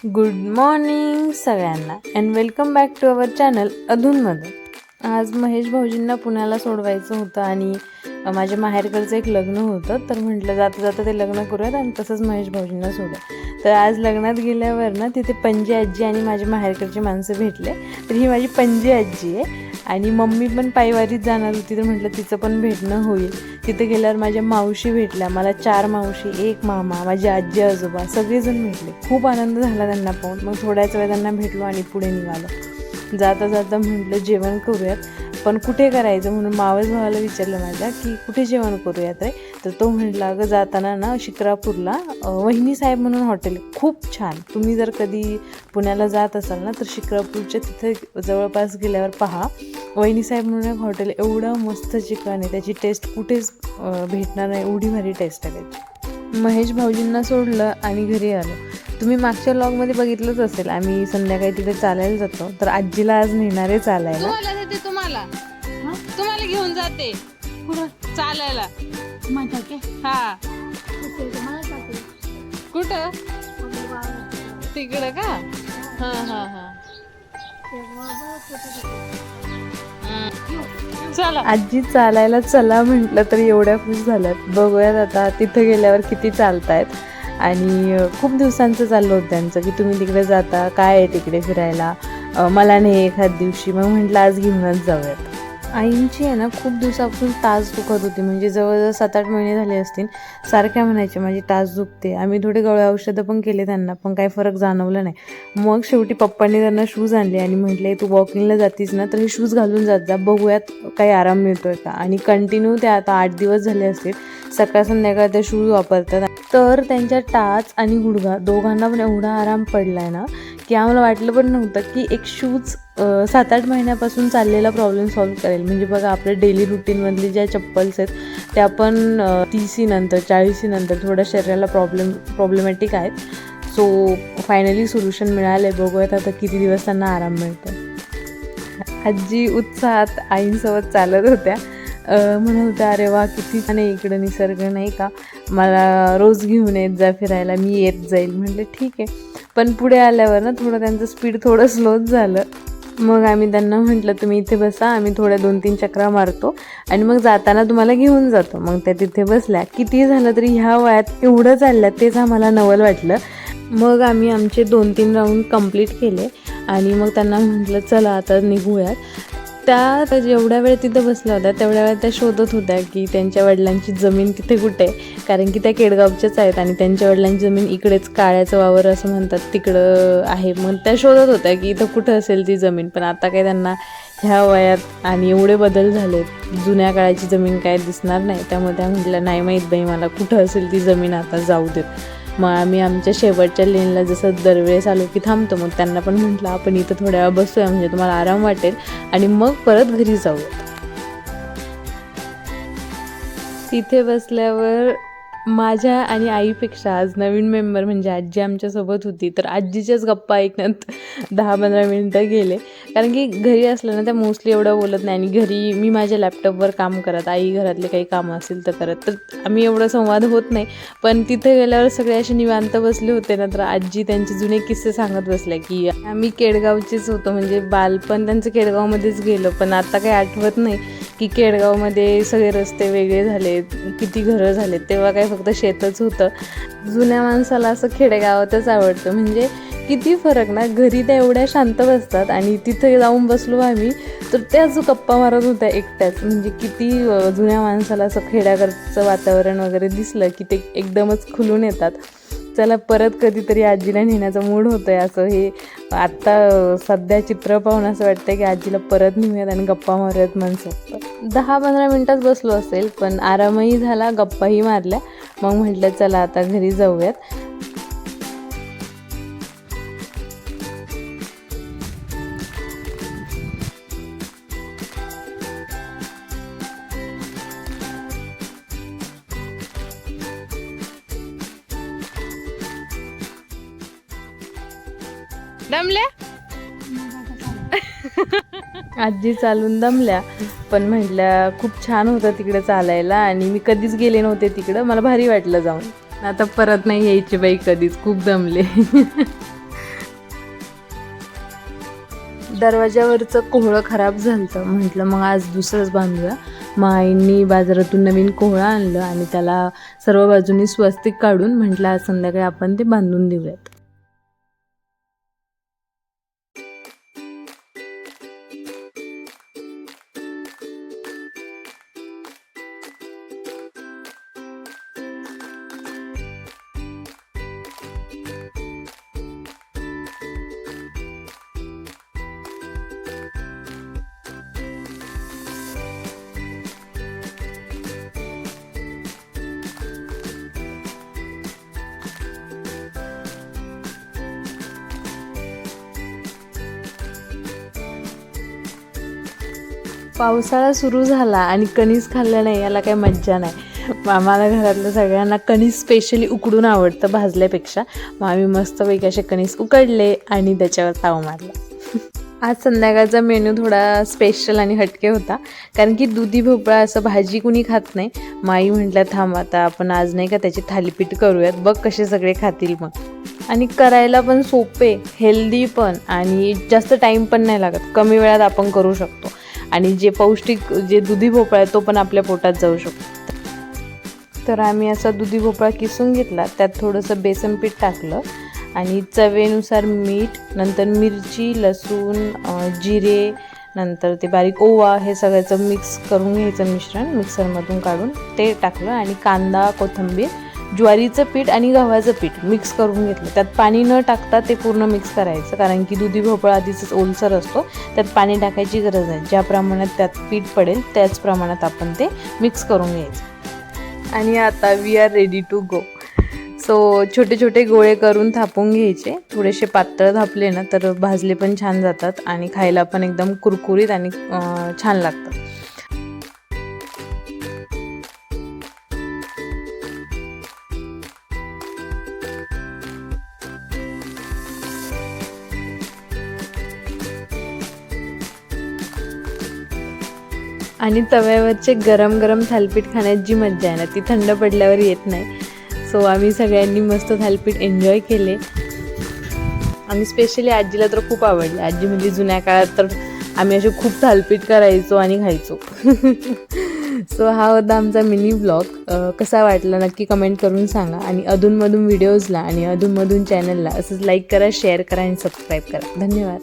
Good morning सगळ्यांना and welcome back to our channel अधूनमधून. आज महेश भाऊजींना पुण्याला सोडवायचं होतं आणि माझ्या माहेरकडचं एक लग्न होतं, तर म्हटलं जाता जाता ते लग्न करूयात आणि तसंच महेश भाऊजींना सोडूया. तर आज लग्नात गेल्यावर ना तिथे पणजी आजी आणि माझ्या माहेरकडची माणसं भेटले. तर ही माझी पणजी आजी आहे आणि मम्मी पण पायवारीत जाणार होती, तर म्हटलं तिचं पण भेटणं होईल. तिथे गेल्यावर माझ्या मावशी भेटल्या, मला 4 मावशी, 1 मामा, माझी आजी आजोबा सगळेजण भेटले. खूप आनंद झाला त्यांना पाहून. मग थोड्याच वेळ त्यांना भेटलो आणि पुढे निघालो. जाता जाता म्हटलं जेवण करूयात, पण कुठे करायचं म्हणून मावस भावाला विचारलं माझ्या की कुठे जेवण करूयात रे. तर तो म्हटला अगं जाताना ना शिक्रापूरला वहिनी साहेब म्हणून हॉटेल खूप छान, तुम्ही जर कधी पुण्याला जात असाल ना तर शिक्रापूरच्या तिथे जवळपास गेल्यावर पहा, वहिनी साहेब म्हणून एक हॉटेल, एवढं मस्त चिकन आहे, त्याची टेस्ट कुठेच भेटणार नाही, एवढी भारी टेस्ट आहे त्याची. महेश भाऊजींना सोडलं आणि घरी आलो. तुम्ही मागच्या व्लॉगमध्ये बघितलंच असेल, आम्ही संध्याकाळी तिथे चालायला जातो. तर आजीला आज नेणारे चालायला. तुम्हाला घेऊन जाते कुठं चालायला. हा कुठं तिकडं का? हा हा हा चला. आजी चालायला चला म्हटलं तर एवढ्या खुश झाल्यात. बघूयात आता तिथे गेल्यावर किती चालतायत. आणि खूप दिवसांचं चाललं होतं त्यांचं की तुम्ही तिकडे जाता, काय आहे तिकडे फिरायला, मला नाही एखाद दिवशी. मग म्हटलं आज घेऊनच जाऊयात. आईंची आहे ना खूप दिवसापासून टाच दुखत होती, म्हणजे जवळजवळ 7-8 महिने झाले असतील. सारख्या म्हणायचे माझी टाच दुखते. आम्ही थोडे गळ्या औषधं पण केले त्यांना, पण काही फरक जाणवला नाही. मग शेवटी पप्पांनी त्यांना शूज आणले आणि म्हटले तू वॉकिंगला जातीस ना तर हे शूज घालून जात जा, बघूयात काही आराम मिळतोय का. आणि कंटिन्यू ते आता 8 दिवस झाले असतील सकाळ संध्याकाळ ते शूज वापरतात. तर त्यांच्या टाच आणि गुडघा दोघांना पण एवढा आराम पडला आहे ना की आम्हाला वाटलं पण नव्हतं की एक शूज 7-8 महिन्यापासून चाललेला प्रॉब्लेम सॉल्व्ह करेल. म्हणजे बघा आपल्या डेली रुटीनमधली ज्या चप्पल्स आहेत त्या पण 30 नंतर 40 नंतर थोड्या शरीराला प्रॉब्लेमॅटिक आहेत. सो फायनली सोल्युशन मिळालं आहे. बघूयात आता किती दिवस त्यांना आराम मिळतो. आजी उत्साहात आईंसोबत चालत होत्या. म्हणत होत्या अरे वा किती छान आहे इकडं निसर्ग, नाही का, मला रोज घेऊन येत जा फिरायला, मी येत जाईल. म्हटलं ठीक आहे. पण पुढे आल्यावर ना थोडं त्यांचं स्पीड थोडं स्लोच झालं. मग आम्ही त्यांना म्हटलं तुम्ही इथे बसा, आम्ही थोड्या 2-3 चक्रा मारतो आणि मग जाताना तुम्हाला घेऊन जातो. मग त्या तिथे बसल्या. किती झालं तरी ह्या वयात एवढं चाललं तेच आम्हाला नवल वाटलं. मग आम्ही आमचे 2-3 राऊंड कंप्लीट केले आणि मग त्यांना म्हटलं चला आता निघूयात. त्या जेवढ्या वेळ तिथं बसल्या होत्या तेवढ्या वेळ त्या शोधत होत्या की त्यांच्या वडिलांची जमीन तिथे कुठे आहे, कारण की त्या केडगावच्याच आहेत आणि त्यांच्या वडिलांची जमीन इकडेच काळ्याचं वावर असं म्हणतात तिकडं आहे. मग त्या शोधत होत्या की इथं कुठं असेल ती जमीन. पण आता काय त्यांना ह्या वयात आणि एवढे बदल झाले, जुन्या काळाची जमीन काय दिसणार नाही. त्यामुळे त्या म्हटलं नाही माहीत बाई मला कुठं असेल ती जमीन, आता जाऊ देत. मग आम्ही आमच्या शेवटच्या लेनला जसं दरवेळेस आलो की थांबतो. मग त्यांना पण म्हटलं आपण इथं थोड्या वेळा बसूया, म्हणजे तुम्हाला आराम वाटेल आणि मग परत घरी जाऊया. तिथे बसल्यावर माझ्या आणि आईपेक्षा आज नवीन मेंबर म्हणजे आजी आमच्यासोबत होती. तर आजीच्याच गप्पा ऐकण्यात 10-15 मिनटं गेले, कारण की घरी असलं ना त्या मोस्टली एवढं बोलत नाही. आणि घरी मी माझ्या लॅपटॉपवर काम करत, आई घरातले काही कामं असेल तर करत, तर आम्ही एवढं संवाद होत नाही. पण तिथे गेल्यावर सगळे असे निवांत बसले होते ना, तर आजी त्यांचे जुने किस्से सांगत बसल्या की आम्ही केडगावचेच होतो, म्हणजे बालपण त्यांचं केडगावमध्येच गेलं. पण आता काही आठवत नाही की केडगावमध्ये सगळे रस्ते वेगळे झाले, किती घरं झालेत. तेव्हा काय फक्त शेतच होतं. जुन्या माणसाला असं खेडेगावातच आवडतं, म्हणजे किती फरक ना. घरी त्या एवढ्या शांत बसतात आणि तिथे जाऊन बसलो आम्ही तर त्या जो गप्पा मारत होत्या एकट्याच. म्हणजे किती जुन्या माणसाला असं खेड्याकडचं वातावरण वगैरे दिसलं की ते एकदमच खुलून येतात. चला परत कधीतरी आजीला नेण्याचा मूड होतोय. असं हे आत्ता सध्या चित्र पाहून असं वाटतं की आजीला परत नेऊयात आणि गप्पा मारूयात माणसं. 10-15 मिनटात बसलो असेल, पण आरामही झाला, गप्पाही मारल्या. मग म्हटलं चला आता घरी जाऊयात. दमल्या? आजी चालून दमल्या, पण म्हटल्या खूप छान होतं तिकडे चालायला आणि मी कधीच गेले नव्हते तिकडं, मला भारी वाटलं जाऊन. आता परत नाही यायची बाई कधीच, खूप दमले. दरवाजावरचं कोहळं खराब झालं, म्हटलं मग आज दुसरंच बांधूया. मग आईंनी बाजारातून नवीन कोहळं आणलं आणि त्याला सर्व बाजूनी स्वस्तिक काढून म्हटलं आज संध्याकाळी आपण ते बांधून देऊयात. पावसाळा सुरू झाला आणि कणीस खाल्लं नाही याला काही मज्जा नाही. आम्हाला घरातल्या सगळ्यांना कणीस स्पेशली उकडून आवडतं भाजल्यापेक्षा. मग आम्ही मस्तपैकी असे कणीस उकडले आणि त्याच्यावर ताव मारला. आज संध्याकाळचा मेनू थोडा स्पेशल आणि हटके होता, कारण की दुधी भोपळा असं भाजी कुणी खात नाही. माई म्हटलं थांब आता आपण आज नाही का त्याची थालीपीठ करूयात, बघ कसे सगळे खातील मग. आणि करायला पण सोपे, हेल्दी पण, आणि जास्त टाईम पण नाही लागत, कमी वेळात आपण करू शकतो. आणि जे पौष्टिक जे दुधी भोपळा आहे तो पण आपल्या पोटात जाऊ शकतो. तर आम्ही असा दुधी भोपळा किसून घेतला, त्यात थोडंसं बेसन पीठ टाकलं आणि चवीनुसार मीठ, नंतर मिरची, लसूण, जिरे, नंतर ते बारीक ओवा, हे सगळ्याचं मिक्स करून घ्यायचं मिश्रण मिक्सरमधून काढून ते टाकलं. आणि कांदा, कोथिंबीर, ज्वारीचं पीठ आणि गव्हाचं पीठ मिक्स करून घेतलं. त्यात पाणी न टाकता ते पूर्ण मिक्स करायचं, कारण की दुधी भोपळा आधीच ओलसर असतो, त्यात पाणी टाकायची गरज नाही. ज्या प्रमाणात त्यात पीठ पडेल त्याच प्रमाणात आपण ते मिक्स करून घ्यायचं. आणि आता we are ready to go. So छोटे छोटे गोळे करून थापून घ्यायचे. थोडेसे पातळ थापले ना तर भाजले पण छान जातात आणि खायला पण एकदम कुरकुरीत आणि छान लागतात. आणि तव्यावरचे गरम गरम थालीपीठ खाण्यात जी मज्जा आहे ना ती थंड पडल्यावर येत नाही. सो आम्ही सगळ्यांनी मस्त थालीपीठ एन्जॉय केले. आणि स्पेशली आजीला तर खूप आवडले. आजी म्हणजे जुन्या काळात तर आम्ही असे खूप थालीपीठ करायचो आणि खायचो. सो हा होता आमचा मिनी ब्लॉग. कसा वाटला नक्की कमेंट करून सांगा. आणि अधूनमधून व्हिडिओजला आणि अधूनमधून चॅनलला असंच लाईक करा, शेअर करा आणि सबस्क्राईब करा. धन्यवाद.